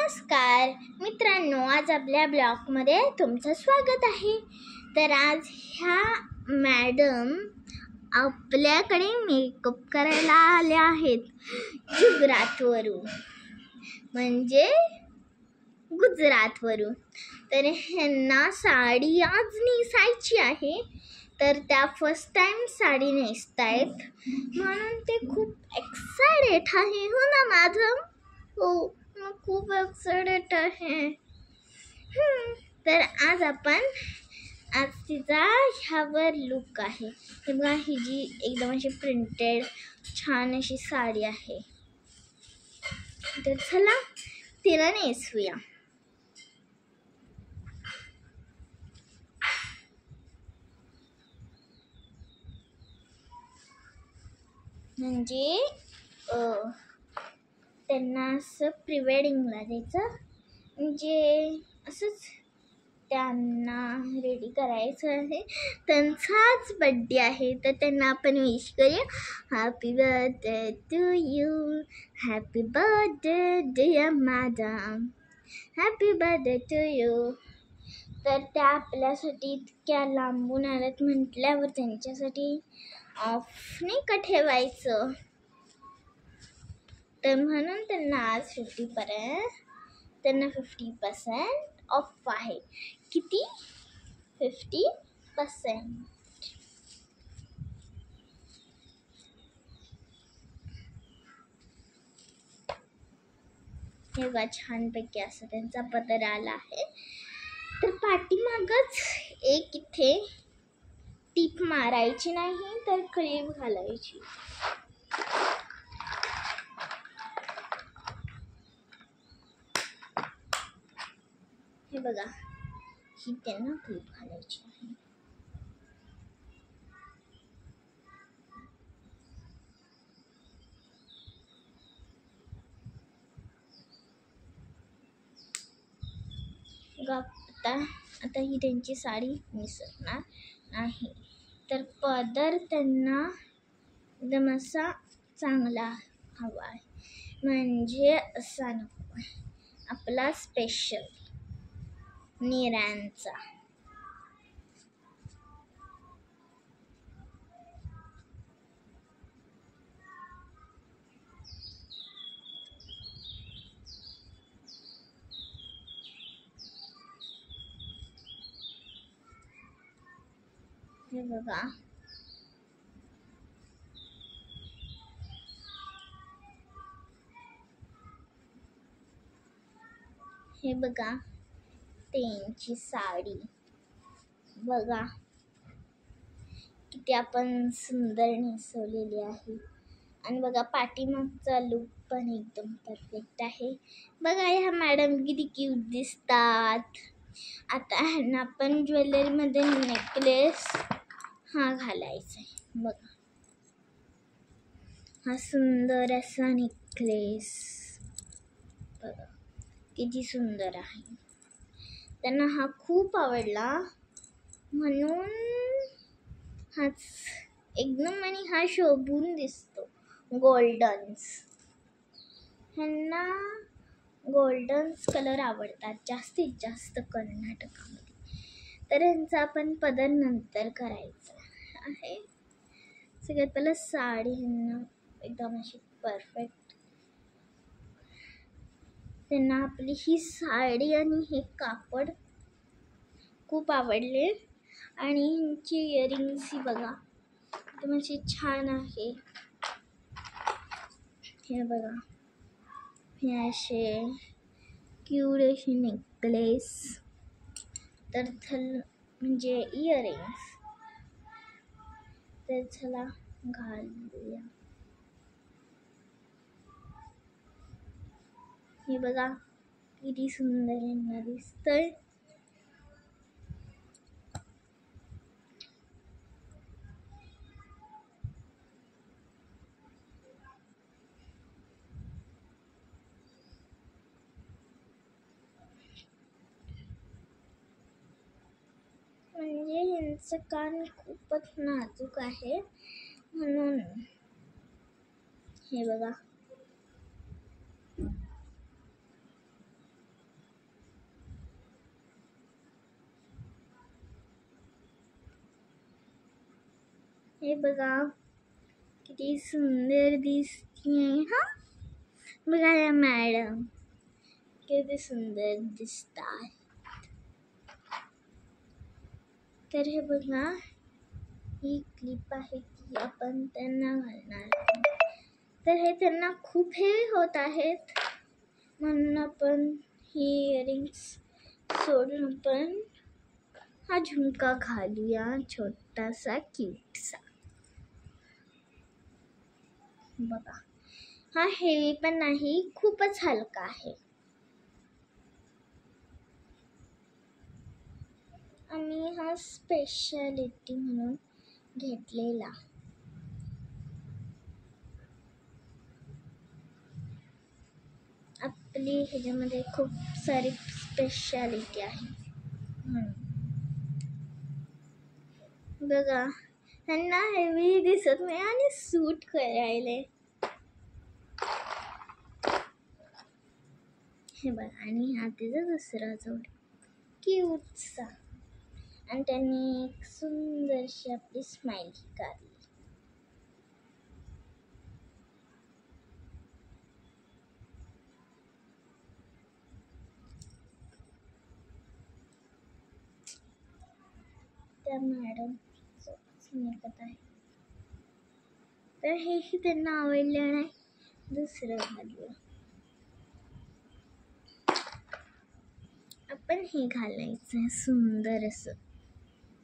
नमस्कार मित्रांनो, आज आपल्या ब्लॉगमध्ये तुमचं स्वागत आहे. तर आज ह्या मॅडम आपल्याकडे मेकअप करायला आल्या आहेत गुजरातवरून. तर ह्यांना साडी आज नेसायची आहे. तर त्या फर्स्ट टाइम साडी नेसतायत म्हणून ते खूप एक्सायटेड आहे. हो ना मॅडम? हो, खूप एक्सायटेड आहे. तर आज तिचा ह्यावर लुक आहे. हे बघा, ही जी एकदम अशी प्रिंटेड छान अशी साडी आहे. तर चला तिला नेसूया. म्हणजे त्यांना असं प्री वेडिंगला जायचं, म्हणजे असंच त्यांना रेडी करायचं आहे. त्यांचाच बड्डे आहे, तर त्यांना आपण विश करूया. Happy birthday to you, happy birthday dear madam, happy birthday to you. तर त्या आपल्यासाठी इतक्या लांबून आल्यात म्हटल्यावर त्यांच्यासाठी ऑफ नाही का ठेवायचं. तर म्हणून त्यांना आज 50% ऑफ आहे. किती? 50%. हे बघा, छानपैकी असं त्यांचा पदर आला आहे. तर पाठीमागच एक इथे टीप मारायची नाही, तर क्लिप घालायची. हे बघा, ही त्यांना क्लिप घालायची आहे. आता ही त्यांची साडी निसटणार नाही. तर पदर त्यांना एकदम असा चांगला हवा आहे, म्हणजे असा नको आहे आपला स्पेशल निरांचा. हे बघा, त्यांची साडी बघा किती आपण सुंदर नेसवलेली आहे. आणि बघा, पाठीमागचा लुक पण एकदम परफेक्ट आहे. बघा, ह्या मॅडम किती क्यूट दिसतात. आता ह्यांना पण ज्वेलरीमध्ये नेकलेस हा घालायचा आहे. बघा, हा सुंदर असा नेकलेस बघा किती सुंदर आहे. त्यांना हा खूप आवडला म्हणून हाच एकदम, आणि हा शोभून दिसतो. गोल्डन्स, ह्यांना गोल्डन्स कलर आवडतात जास्तीत जास्त कर्नाटकामध्ये. तर ह्यांचा आपण पदर नंतर करायचा आहे. सगळ्यात पहिलं साडी ह्यांना एकदम अशी परफेक्ट. त्यांना आपली ही साडी आणि हे कापड खूप आवडले. आणि ह्यांची इयरिंग्स ही बघा एकदम अशी छान आहे. हे बघा, हे असे क्यूट अशी नेकलेस, तर म्हणजे इयरिंग्स. तर चला घालूया. हे बघा किती सुंदर यांना दिसतंय. म्हणजे ह्यांचं कान खूपच नाजूक आहे म्हणून. हे बघा, हे बघा किती सुंदर दिसतीये. हा बघा या मॅडम किती सुंदर दिसतात. तर हे बघा ही क्लिप आहे ती आपण त्यांना घालणार. तर हे त्यांना खूप हेवी होत आहेत म्हणून आपण ही इयरिंग्स सोडून आपण हा झुमका घालूया छोटासा क्यूटसा. बघा हा हेवी पण नाही, खूपच हलका आहे. आम्ही हा स्पेशालिटी म्हणून घेतलेला. आपली ह्याच्यामध्ये खूप सारी स्पेशालिटी आहे. बघा त्यांना हेवी दिसत नाही आणि सूट करायले. हे बघा आणि हा तिचा दुसरा जोड क्यूटसा आणि त्यांनी एक सुंदरशी आपली स्माइल काढली. त्या मॅडम निघत आहे. तर हेही त्यांना आवडलं नाही. दुसरं घालूया. आपण हे घालायचं सुंदर असं.